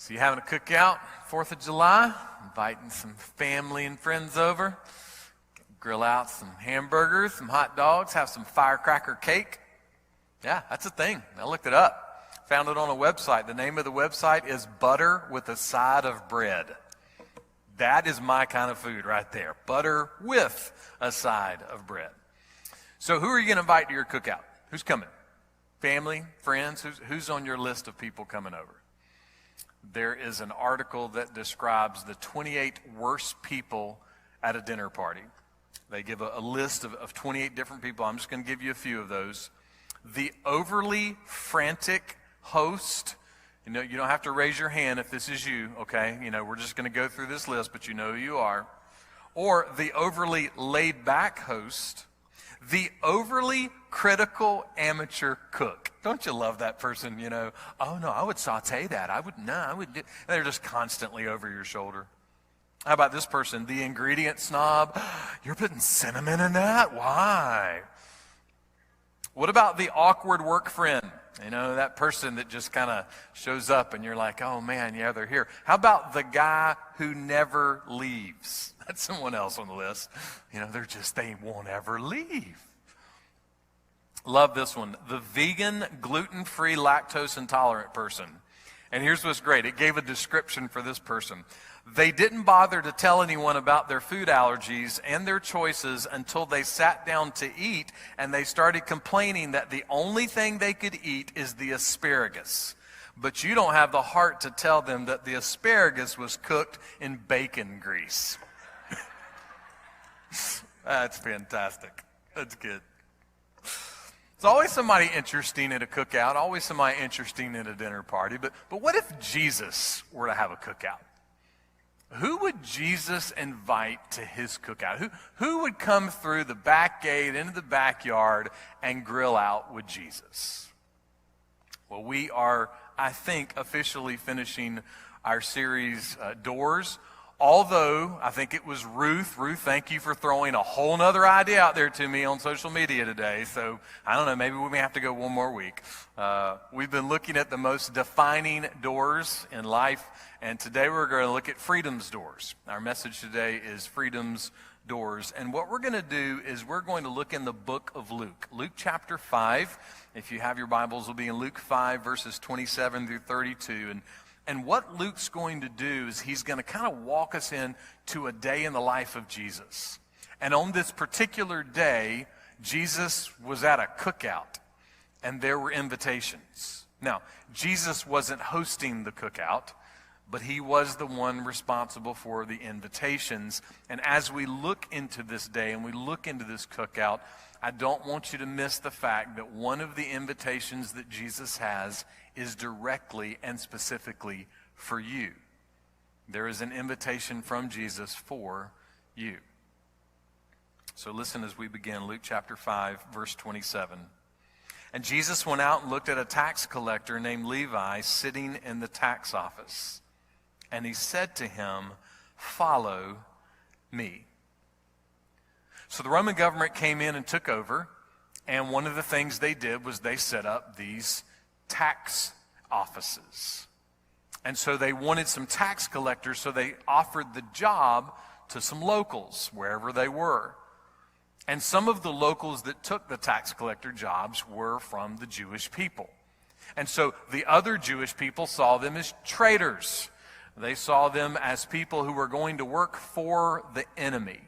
So you having a cookout, 4th of July, inviting some family and friends over, grill out some hamburgers, some hot dogs, have some firecracker cake. Yeah, that's a thing. I looked it up. Found it on a website. The name of the website is Butter with a Side of Bread. That is my kind of food right there. Butter with a side of bread. So who are you going to invite to your cookout? Who's coming? Family, friends? Who's on your list of people coming over? There is an article that describes the 28 worst people at a dinner party. They give a list of 28 different people. I'm just going to give you a few of those. The overly frantic host. You know, you don't have to raise your hand if this is you, okay? You know, we're just going to go through this list, but you know who you are. Or the overly laid-back host. The overly critical amateur cook. Don't you love that person, you know? Oh, no, I would saute that. I would do. They're just constantly over your shoulder. How about this person? The ingredient snob. You're putting cinnamon in that? Why? What about the awkward work friend? You know, that person that just kind of shows up and you're like, oh man, yeah, they're here. How about the guy who never leaves? That's someone else on the list. You know, they won't ever leave. Love this one. The vegan, gluten-free, lactose intolerant person. And here's what's great. It gave a description for this person. They didn't bother to tell anyone about their food allergies and their choices until they sat down to eat, and they started complaining that the only thing they could eat is the asparagus. But you don't have the heart to tell them that the asparagus was cooked in bacon grease. That's fantastic. That's good. There's always somebody interesting at a cookout, always somebody interesting at a dinner party. But what if Jesus were to have a cookout? Who would Jesus invite to his cookout? Who would come through the back gate into the backyard and grill out with Jesus? Well, we are, I think, officially finishing our series, Doors. Although, I think it was Ruth. Ruth, thank you for throwing a whole nother idea out there to me on social media today. So, I don't know, maybe we may have to go one more week. We've been looking at the most defining doors in life, and today we're going to look at freedom's doors. Our message today is freedom's doors. And what we're going to do is we're going to look in the book of Luke. Luke chapter 5. If you have your Bibles, will be in Luke 5, verses 27 through 32. And what Luke's going to do is he's going to kind of walk us in to a day in the life of Jesus. And on this particular day, Jesus was at a cookout, and there were invitations. Now, Jesus wasn't hosting the cookout, but he was the one responsible for the invitations. And as we look into this day and we look into this cookout, I don't want you to miss the fact that one of the invitations that Jesus has is directly and specifically for you. There is an invitation from Jesus for you. So listen as we begin, Luke chapter 5, verse 27. And Jesus went out and looked at a tax collector named Levi sitting in the tax office. And he said to him, "Follow me." So the Roman government came in and took over, and one of the things they did was they set up these tax offices. And so they wanted some tax collectors, so they offered the job to some locals, wherever they were. And some of the locals that took the tax collector jobs were from the Jewish people. And so the other Jewish people saw them as traitors. They saw them as people who were going to work for the enemy.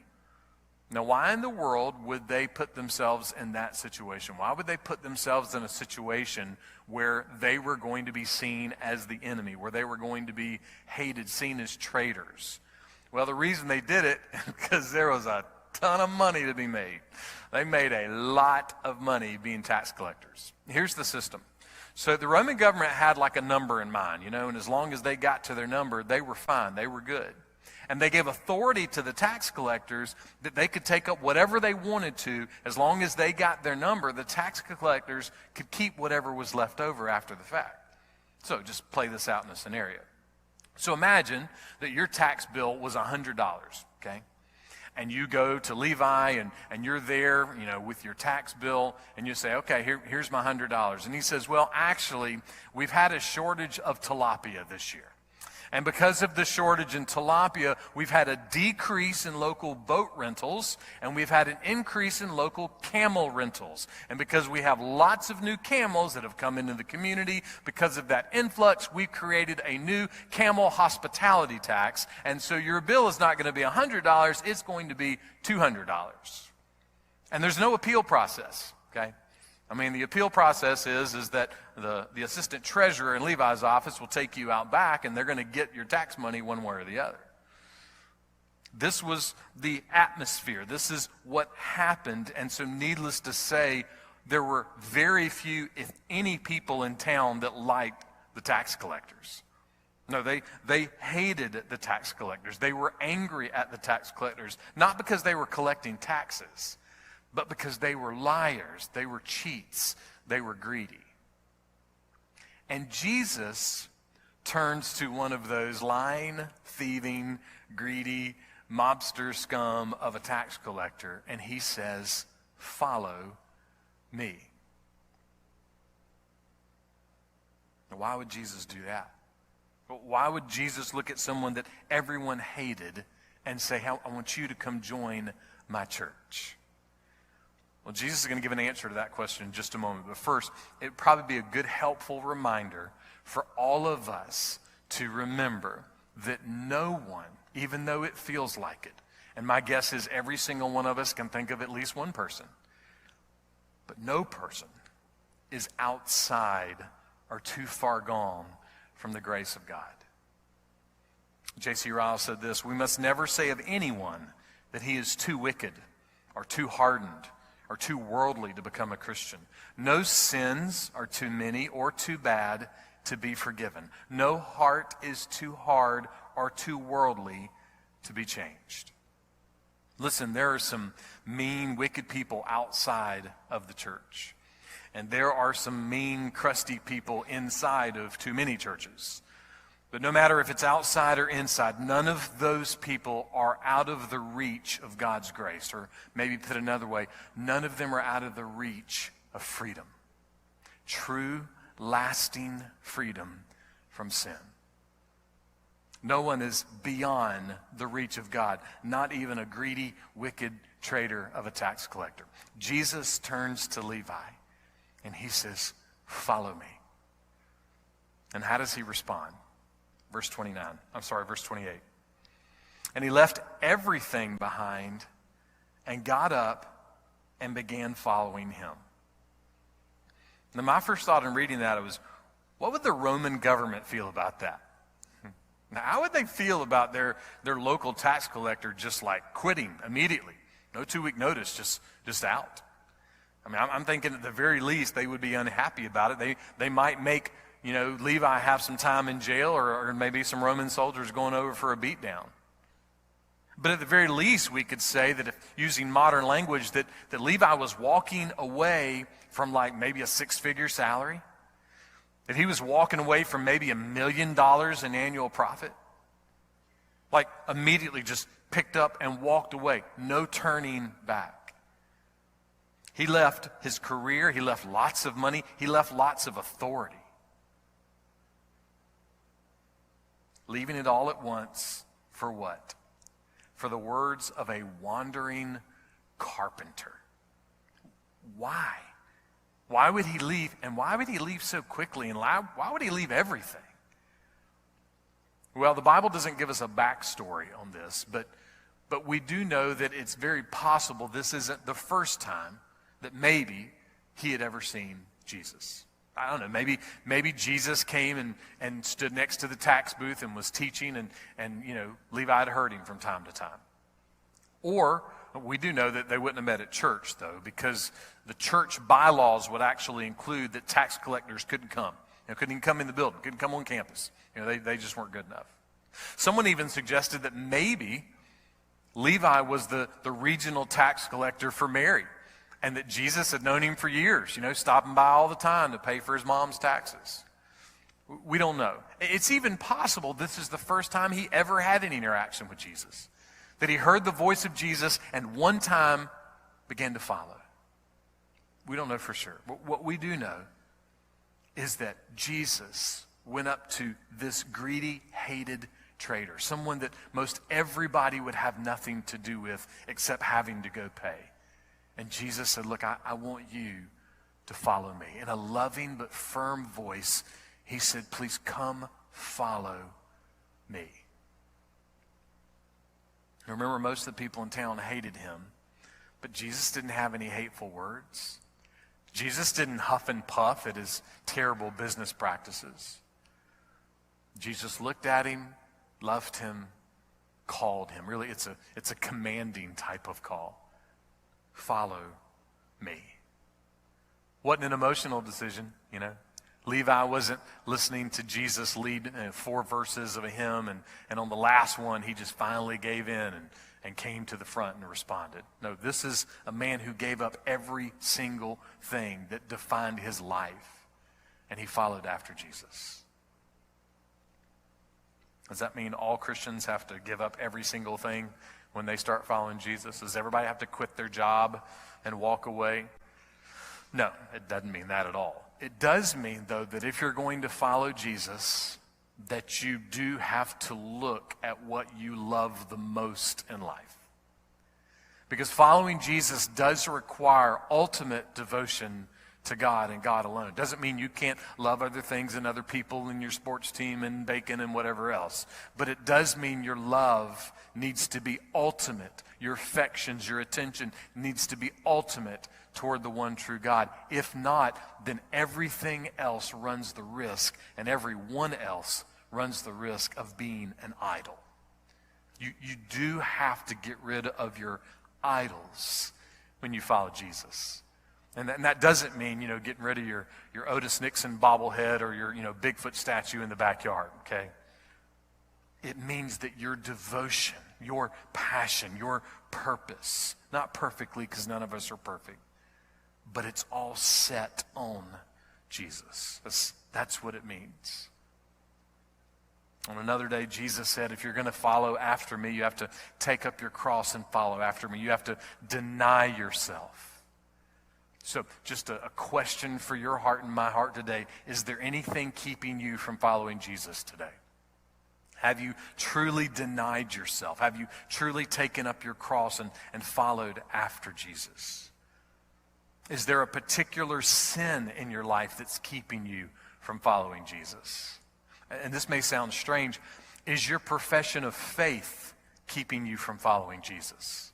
Now, why in the world would they put themselves in that situation? Why would they put themselves in a situation where they were going to be seen as the enemy, where they were going to be hated, seen as traitors? Well, the reason they did it is because there was a ton of money to be made. They made a lot of money being tax collectors. Here's the system. So the Roman government had like a number in mind, you know, and as long as they got to their number, they were fine, they were good. And they gave authority to the tax collectors that they could take up whatever they wanted to. As long as they got their number, the tax collectors could keep whatever was left over after the fact. So just play this out in a scenario. So imagine that your tax bill was $100, okay? And you go to Levi and you're there, you know, with your tax bill, and you say, okay, here's my $100. And he says, well, actually, we've had a shortage of tilapia this year. And because of the shortage in tilapia, we've had a decrease in local boat rentals, and we've had an increase in local camel rentals. And because we have lots of new camels that have come into the community, because of that influx, we've created a new camel hospitality tax. And so your bill is not going to be $100, it's going to be $200. And there's no appeal process, okay? I mean, the appeal process is that the assistant treasurer in Levi's office will take you out back, and they're going to get your tax money one way or the other. This was the atmosphere. This is what happened. And so needless to say, there were very few, if any, people in town that liked the tax collectors. No, they hated the tax collectors. They were angry at the tax collectors, not because they were collecting taxes, but because they were liars, they were cheats, they were greedy. And Jesus turns to one of those lying, thieving, greedy, mobster scum of a tax collector, and he says, "Follow me." Now, why would Jesus do that? Why would Jesus look at someone that everyone hated and say, "I want you to come join my church"? Well, Jesus is going to give an answer to that question in just a moment. But first, it would probably be a good, helpful reminder for all of us to remember that no one, even though it feels like it, and my guess is every single one of us can think of at least one person, but no person is outside or too far gone from the grace of God. J.C. Ryle said this: "We must never say of anyone that he is too wicked or too hardened or too worldly to become a Christian. No sins are too many or too bad to be forgiven. No heart is too hard or too worldly to be changed." Listen, there are some mean, wicked people outside of the church. And there are some mean, crusty people inside of too many churches. But no matter if it's outside or inside, none of those people are out of the reach of God's grace. Or maybe put another way, none of them are out of the reach of freedom. True, lasting freedom from sin. No one is beyond the reach of God, not even a greedy, wicked traitor of a tax collector. Jesus turns to Levi and he says, "Follow me." And how does he respond? Verse 28. "And he left everything behind and got up and began following him." Now, my first thought in reading that was, what would the Roman government feel about that? Now, how would they feel about their local tax collector just like quitting immediately? No 2-week notice, just out. I mean, I'm thinking at the very least they would be unhappy about it. They might make Levi have some time in jail, or maybe some Roman soldiers going over for a beatdown. But at the very least, we could say that, if using modern language, that Levi was walking away from like maybe a 6-figure salary, that he was walking away from maybe $1 million in annual profit. Like immediately just picked up and walked away. No turning back. He left his career, he left lots of money, he left lots of authority. Leaving it all at once for what? For the words of a wandering carpenter. Why? Why would he leave? And why would he leave so quickly? And why would he leave everything? Well, the Bible doesn't give us a backstory on this, but we do know that it's very possible this isn't the first time that maybe he had ever seen Jesus. I don't know, maybe Jesus came and stood next to the tax booth and was teaching, and Levi had heard him from time to time. Or we do know that they wouldn't have met at church, though, because the church bylaws would actually include that tax collectors couldn't come. Couldn't even come in the building, couldn't come on campus. They just weren't good enough. Someone even suggested that maybe Levi was the regional tax collector for Mary, and that Jesus had known him for years, stopping by all the time to pay for his mom's taxes. We don't know. It's even possible this is the first time he ever had any interaction with Jesus, that he heard the voice of Jesus and one time began to follow. We don't know for sure. But what we do know is that Jesus went up to this greedy, hated trader, someone that most everybody would have nothing to do with except having to go pay. And Jesus said, look, I want you to follow me. In a loving but firm voice, he said, please come follow me. Remember, most of the people in town hated him, but Jesus didn't have any hateful words. Jesus didn't huff and puff at his terrible business practices. Jesus looked at him, loved him, called him. Really, it's a commanding type of call. Follow me. Wasn't an emotional decision, you know. Levi wasn't listening to Jesus lead 4 verses of a hymn, and on the last one, he just finally gave in and came to the front and responded. No, this is a man who gave up every single thing that defined his life, and he followed after Jesus. Does that mean all Christians have to give up every single thing when they start following Jesus? Does everybody have to quit their job and walk away? No, it doesn't mean that at all. It does mean, though, that if you're going to follow Jesus, that you do have to look at what you love the most in life. Because following Jesus does require ultimate devotion to God and God alone. It doesn't mean you can't love other things and other people and your sports team and bacon and whatever else. But it does mean your love needs to be ultimate. Your affections, your attention needs to be ultimate toward the one true God. If not, then everything else runs the risk, and everyone else runs the risk of being an idol. You do have to get rid of your idols when you follow Jesus. And that doesn't mean, getting rid of your Otis Nixon bobblehead or your, Bigfoot statue in the backyard, okay? It means that your devotion, your passion, your purpose, not perfectly because none of us are perfect, but it's all set on Jesus. That's what it means. On another day, Jesus said, if you're going to follow after me, you have to take up your cross and follow after me. You have to deny yourself. So just a question for your heart and my heart today. Is there anything keeping you from following Jesus today? Have you truly denied yourself? Have you truly taken up your cross and followed after Jesus? Is there a particular sin in your life that's keeping you from following Jesus? And this may sound strange. Is your profession of faith keeping you from following Jesus?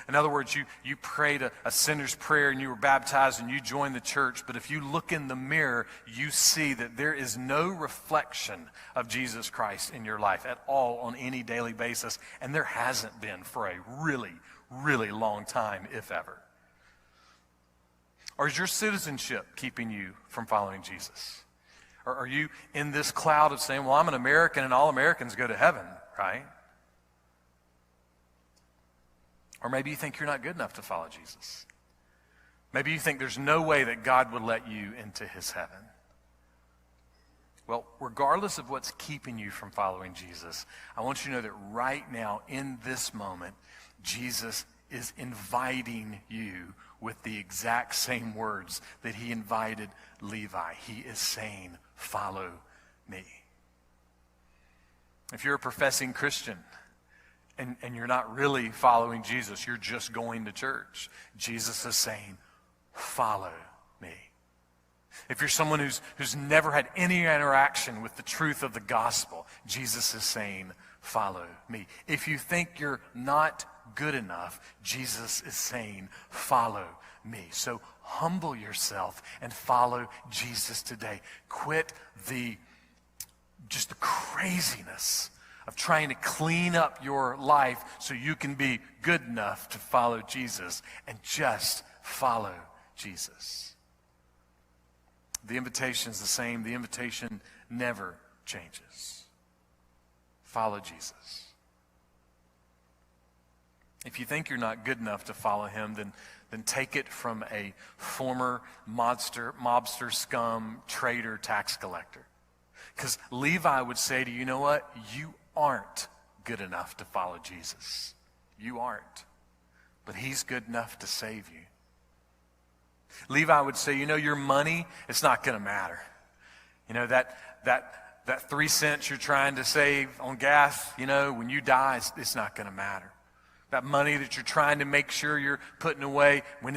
In other words, you prayed a sinner's prayer and you were baptized and you joined the church, but if you look in the mirror, you see that there is no reflection of Jesus Christ in your life at all on any daily basis, and there hasn't been for a really, really long time, if ever. Or is your citizenship keeping you from following Jesus? Or are you in this cloud of saying, well, I'm an American and all Americans go to heaven, right? Or maybe you think you're not good enough to follow Jesus. Maybe you think there's no way that God would let you into his heaven. Well, regardless of what's keeping you from following Jesus, I want you to know that right now, in this moment, Jesus is inviting you with the exact same words that he invited Levi. He is saying, follow me. If you're a professing Christian, and you're not really following Jesus, you're just going to church, Jesus is saying, follow me. If you're someone who's never had any interaction with the truth of the gospel, Jesus is saying, follow me. If you think you're not good enough, Jesus is saying, follow me. So humble yourself and follow Jesus today. Quit the craziness of trying to clean up your life so you can be good enough to follow Jesus, and just follow Jesus. The invitation is the same. The invitation never changes. Follow Jesus. If you think you're not good enough to follow him, then take it from a former mobster, scum, traitor, tax collector. Because Levi would say to you, you know what? You aren't good enough to follow Jesus. You aren't. But he's good enough to save you. Levi would say, your money, it's not going to matter. That that 3 cents you're trying to save on gas, when you die, it's not going to matter. That money that you're trying to make sure you're putting away, when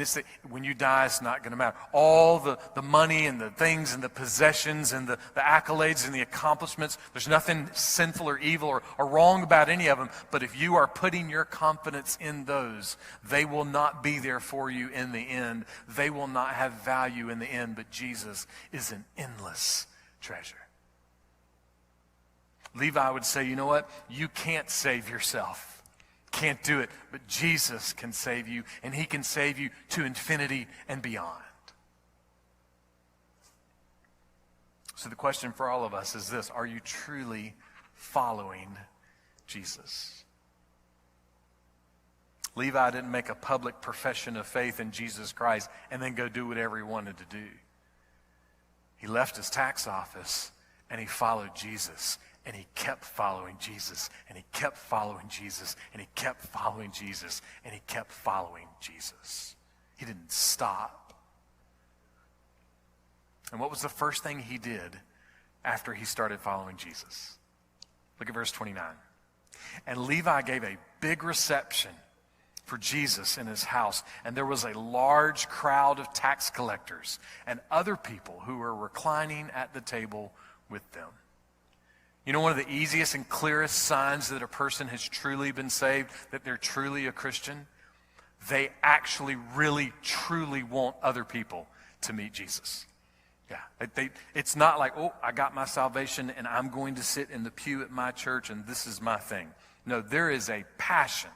you die, it's not going to matter. All the money and the things and the possessions and the accolades and the accomplishments, there's nothing sinful or evil or wrong about any of them. But if you are putting your confidence in those, they will not be there for you in the end. They will not have value in the end. But Jesus is an endless treasure. Levi would say, you know what? You can't save yourself. Can't do it, but Jesus can save you, and he can save you to infinity and beyond. So the question for all of us is this: are you truly following Jesus? Levi didn't make a public profession of faith in Jesus Christ and then go do whatever he wanted to do. He left his tax office and he followed Jesus. And he kept following Jesus, and he kept following Jesus, and he kept following Jesus, and he kept following Jesus. He didn't stop. And what was the first thing he did after he started following Jesus? Look at verse 29. And Levi gave a big reception for Jesus in his house, and there was a large crowd of tax collectors and other people who were reclining at the table with them. You know, one of the easiest and clearest signs that a person has truly been saved, that they're truly a Christian, they actually really, truly want other people to meet Jesus. Yeah, it's not like, oh, I got my salvation and I'm going to sit in the pew at my church and this is my thing. No, there is a passion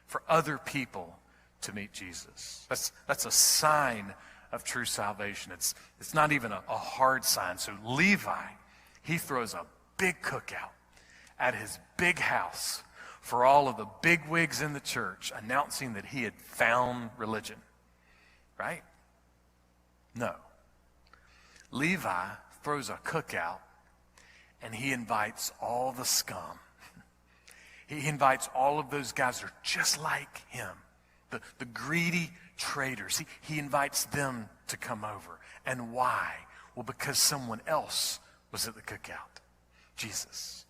for other people to meet Jesus. That's a sign of true salvation. It's not even a hard sign. So Levi, he throws a big cookout at his big house for all of the bigwigs in the church, announcing that he had found religion. Right? No. Levi throws a cookout and he invites all the scum. He invites all of those guys that are just like him, the greedy traders. He invites them to come over. And why? Well, because someone else was at the cookout. Jesus.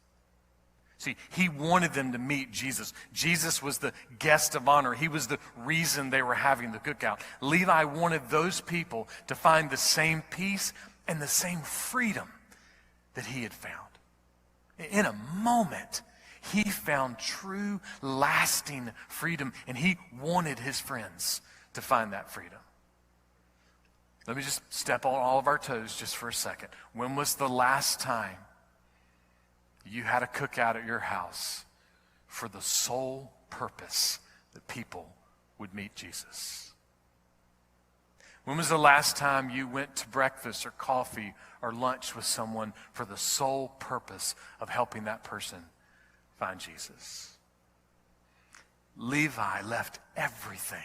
See, he wanted them to meet Jesus. Jesus was the guest of honor. He was the reason they were having the cookout. Levi wanted those people to find the same peace and the same freedom that he had found. In a moment, he found true, lasting freedom, and he wanted his friends to find that freedom. Let me just step on all of our toes just for a second. When was the last time you had a cookout at your house for the sole purpose that people would meet Jesus? When was the last time you went to breakfast or coffee or lunch with someone for the sole purpose of helping that person find Jesus? Levi left everything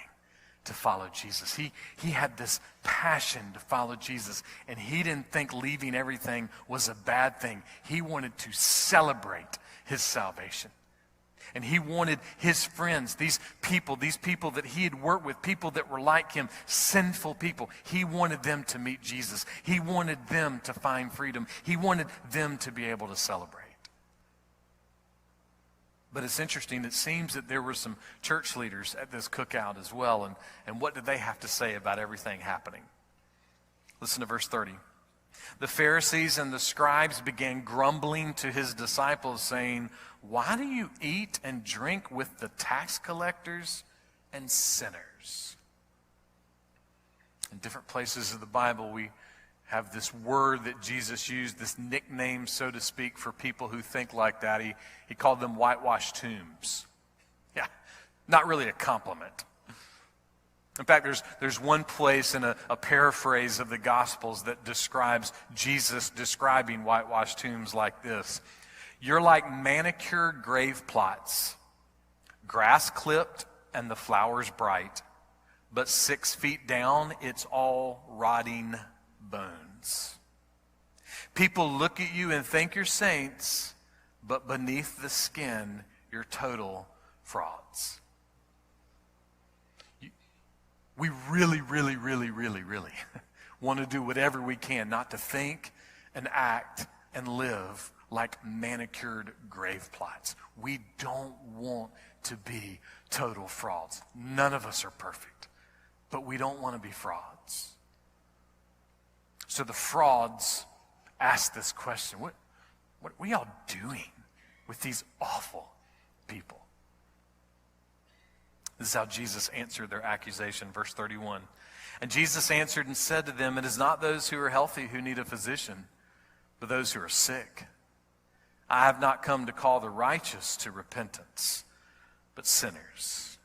to follow Jesus. He had this passion to follow Jesus, and he didn't think leaving everything was a bad thing. He wanted to celebrate his salvation. And he wanted his friends, these people that he had worked with, people that were like him, sinful people. He wanted them to meet Jesus. He wanted them to find freedom. He wanted them to be able to celebrate. But it's interesting, it seems that there were some church leaders at this cookout as well. And what did they have to say about everything happening? Listen to verse 30. The Pharisees and the scribes began grumbling to his disciples, saying, "Why do you eat and drink with the tax collectors and sinners?" In different places of the Bible, we have this word that Jesus used, this nickname, so to speak, for people who think like that. He called them whitewashed tombs. Yeah, not really a compliment. In fact, there's one place in a paraphrase of the Gospels that describes Jesus describing whitewashed tombs like this. You're like manicured grave plots, grass clipped and the flowers bright, but 6 feet down, it's all rotting bones. People look at you and think you're saints, but beneath the skin, you're total frauds. We really, really, really, really, really want to do whatever we can not to think and act and live like manicured grave plots. We don't want to be total frauds. None of us are perfect, but we don't want to be frauds. So the frauds ask this question: what are we all doing with these awful people? This is how Jesus answered their accusation, verse 31. And Jesus answered and said to them, it is not those who are healthy who need a physician, but those who are sick. I have not come to call the righteous to repentance, but sinners.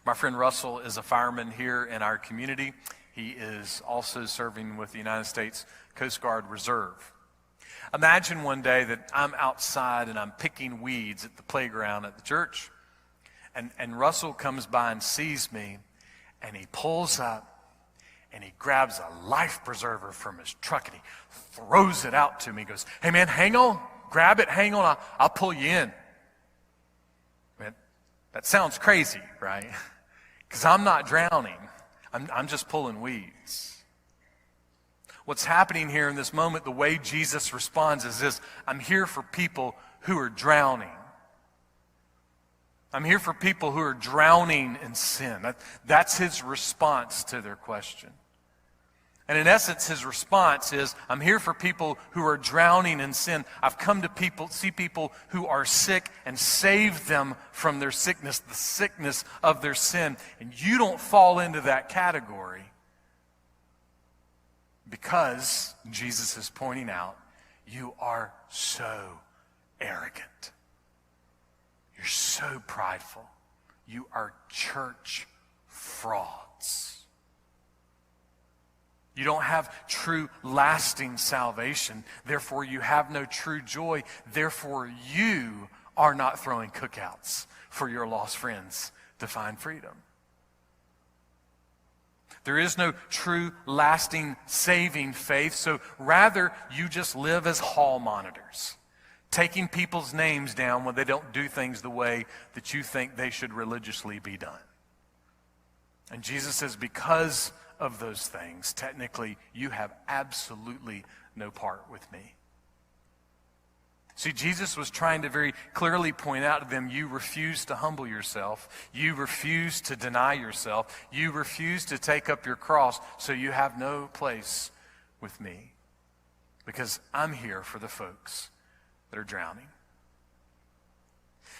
My friend Russell is a fireman here in our community. He is also serving with the United States Coast Guard Reserve. Imagine one day that I'm outside and I'm picking weeds at the playground at the church, and Russell comes by and sees me, and he pulls up and he grabs a life preserver from his truck and he throws it out to me. He goes, hey man, hang on, grab it, hang on, I'll pull you in. Man, that sounds crazy, right? Because I'm not drowning. I'm just pulling weeds. What's happening here in this moment, the way Jesus responds is this: I'm here for people who are drowning. I'm here for people who are drowning in sin. That's his response to their question. And in essence, his response is, I'm here for people who are drowning in sin. I've come to see people who are sick and save them from their sickness, the sickness of their sin. And you don't fall into that category because, Jesus is pointing out, you are so arrogant. You're so prideful. You are church frauds. You don't have true lasting salvation. Therefore, you have no true joy. Therefore, you are not throwing cookouts for your lost friends to find freedom. There is no true, lasting, saving faith. So rather, you just live as hall monitors, taking people's names down when they don't do things the way that you think they should religiously be done. And Jesus says, because of those things, technically, you have absolutely no part with me. See, Jesus was trying to very clearly point out to them, you refuse to humble yourself. You refuse to deny yourself. You refuse to take up your cross, so you have no place with me. Because I'm here for the folks that are drowning.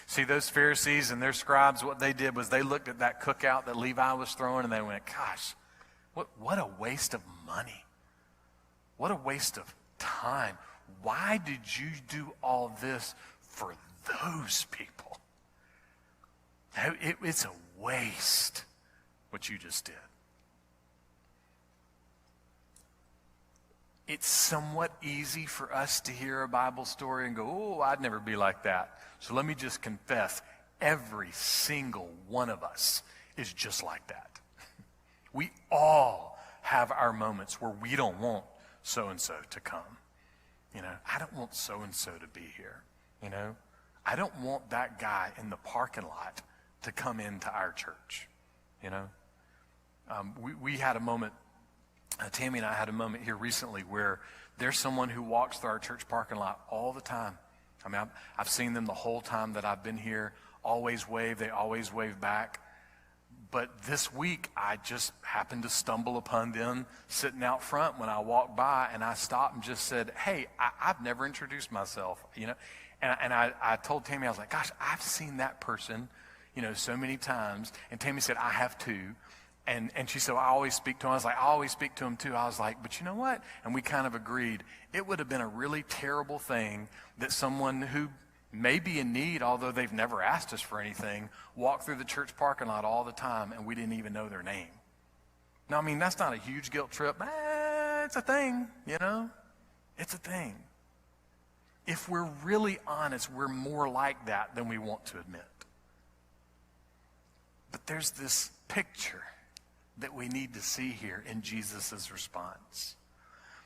See, those Pharisees and their scribes, what they did was they looked at that cookout that Levi was throwing and they went, gosh, what a waste of money. What a waste of time. Why did you do all this for those people? It's a waste what you just did. It's somewhat easy for us to hear a Bible story and go, oh, I'd never be like that. So let me just confess, every single one of us is just like that. We all have our moments where we don't want so-and-so to come. You know, I don't want so-and-so to be here. You know, I don't want that guy in the parking lot to come into our church. You know, we had a moment, Tammy and I had a moment here recently where there's someone who walks through our church parking lot all the time. I mean, I've seen them the whole time that I've been here, always wave, they always wave back. But this week, I just happened to stumble upon them sitting out front when I walked by, and I stopped and just said, hey, I've never introduced myself, you know. And I told Tammy, I was like, gosh, I've seen that person, you know, so many times. And Tammy said, I have too. And she said, well, I always speak to him. I was like, I always speak to him too. I was like, but you know what? And we kind of agreed. It would have been a really terrible thing that someone who may be in need, although they've never asked us for anything, walk through the church parking lot all the time and we didn't even know their name. Now, I mean, that's not a huge guilt trip. It's a thing, you know? It's a thing. If we're really honest, we're more like that than we want to admit. But there's this picture that we need to see here in Jesus' response.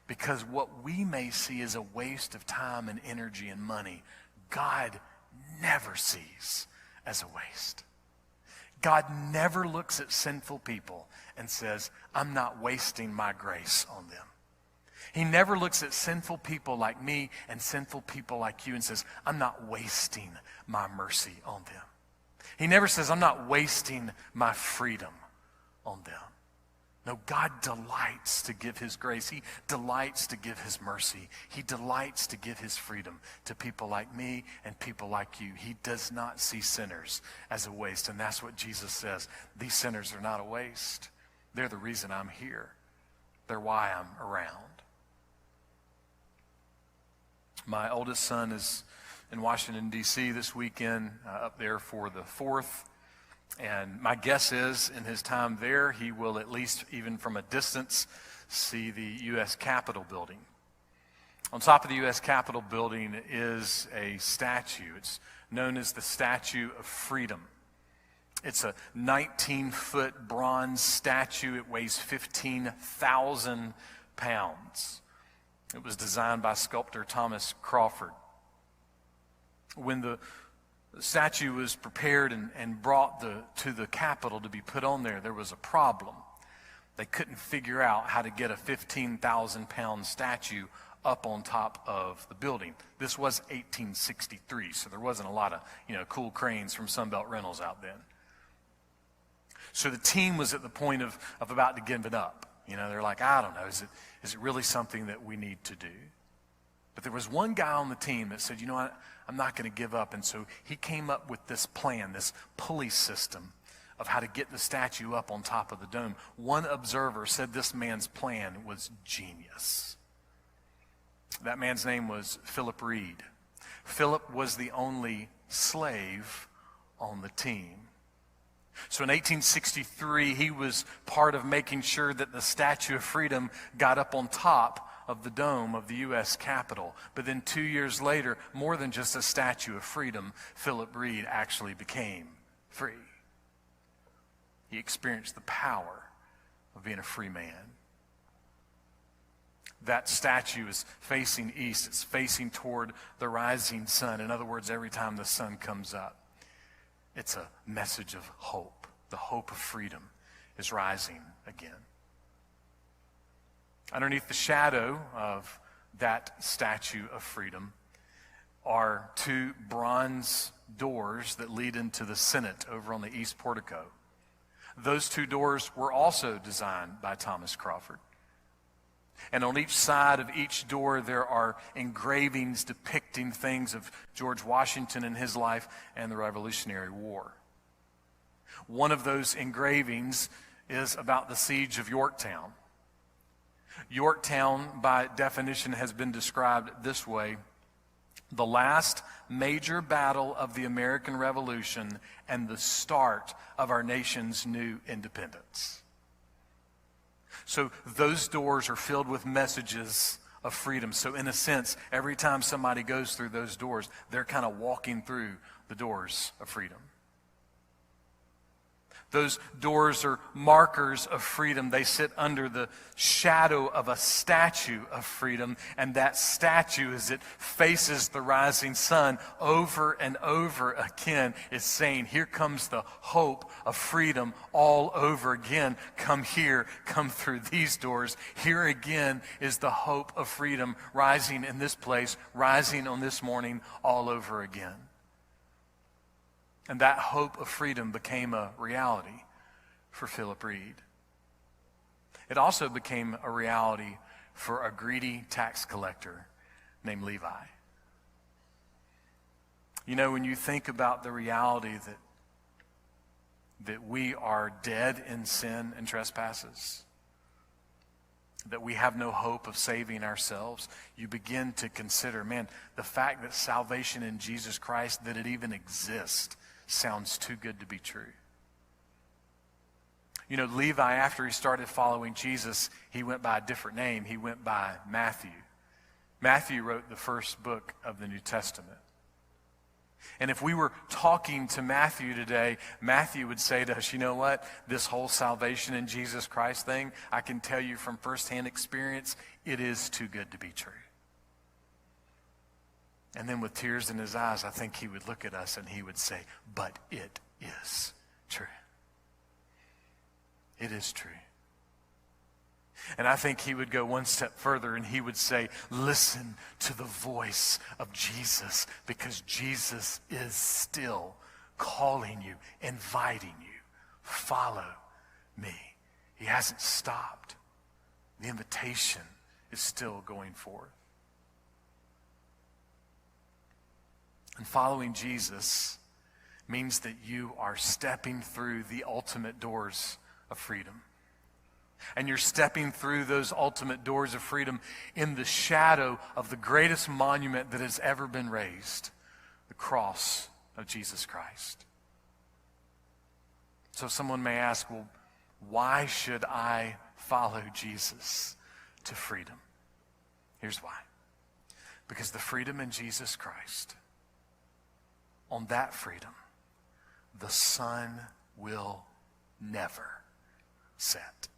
Because what we may see as a waste of time and energy and money, God never sees as a waste. God never looks at sinful people and says, I'm not wasting my grace on them. He never looks at sinful people like me and sinful people like you and says, I'm not wasting my mercy on them. He never says, I'm not wasting my freedom on them. No, God delights to give his grace. He delights to give his mercy. He delights to give his freedom to people like me and people like you. He does not see sinners as a waste. And that's what Jesus says. These sinners are not a waste. They're the reason I'm here. They're why I'm around. My oldest son is in Washington, D.C. this weekend, up there for the 4th. And my guess is, in his time there, he will at least, even from a distance, see the U.S. Capitol building. On top of the U.S. Capitol building is a statue. It's known as the Statue of Freedom. It's a 19-foot bronze statue. It weighs 15,000 pounds. It was designed by sculptor Thomas Crawford. When the statue was prepared and brought to the Capitol to be put on there, there was a problem. They couldn't figure out how to get a 15,000-pound statue up on top of the building. This was 1863, so there wasn't a lot of cool cranes from Sunbelt Rentals out then. So the team was at the point of about to give it up. They're like, I don't know, is it really something that we need to do? But there was one guy on the team that said, what, I'm not going to give up. And so he came up with this plan, this pulley system of how to get the statue up on top of the dome. One observer said this man's plan was genius. That man's name was Philip Reed. Philip was the only slave on the team. So in 1863, he was part of making sure that the Statue of Freedom got up on top of the dome of the U.S. Capitol. But then 2 years later, more than just a Statue of Freedom, Philip Reed actually became free. He experienced the power of being a free man. That statue is facing east. It's facing toward the rising sun. In other words, every time the sun comes up, it's a message of hope. The hope of freedom is rising again. Underneath the shadow of that Statue of Freedom are 2 bronze doors that lead into the Senate over on the east portico. Those 2 doors were also designed by Thomas Crawford. And on each side of each door, there are engravings depicting things of George Washington and his life and the Revolutionary War. One of those engravings is about the siege of Yorktown. Yorktown, by definition, has been described this way: the last major battle of the American Revolution and the start of our nation's new independence. So those doors are filled with messages of freedom. So in a sense, every time somebody goes through those doors, they're kind of walking through the doors of freedom. Those doors are markers of freedom. They sit under the shadow of a statue of freedom, and that statue, as it faces the rising sun over and over again, is saying, here comes the hope of freedom all over again. Come here, come through these doors. Here again is the hope of freedom rising in this place, rising on this morning all over again. And that hope of freedom became a reality for Philip Reed. It also became a reality for a greedy tax collector named Levi. When you think about the reality that we are dead in sin and trespasses, that we have no hope of saving ourselves, you begin to consider, the fact that salvation in Jesus Christ, that it even exists, sounds too good to be true. Levi, after he started following Jesus, he went by a different name. He went by Matthew. Matthew wrote the first book of the New Testament. And if we were talking to Matthew today, Matthew would say to us, you know what? This whole salvation in Jesus Christ thing, I can tell you from firsthand experience, it is too good to be true. And then with tears in his eyes, I think he would look at us and he would say, but it is true. It is true. And I think he would go one step further and he would say, listen to the voice of Jesus, because Jesus is still calling you, inviting you. Follow me. He hasn't stopped. The invitation is still going forth. And following Jesus means that you are stepping through the ultimate doors of freedom. And you're stepping through those ultimate doors of freedom in the shadow of the greatest monument that has ever been raised, the cross of Jesus Christ. So someone may ask, well, why should I follow Jesus to freedom? Here's why. Because the freedom in Jesus Christ, on that freedom, the sun will never set.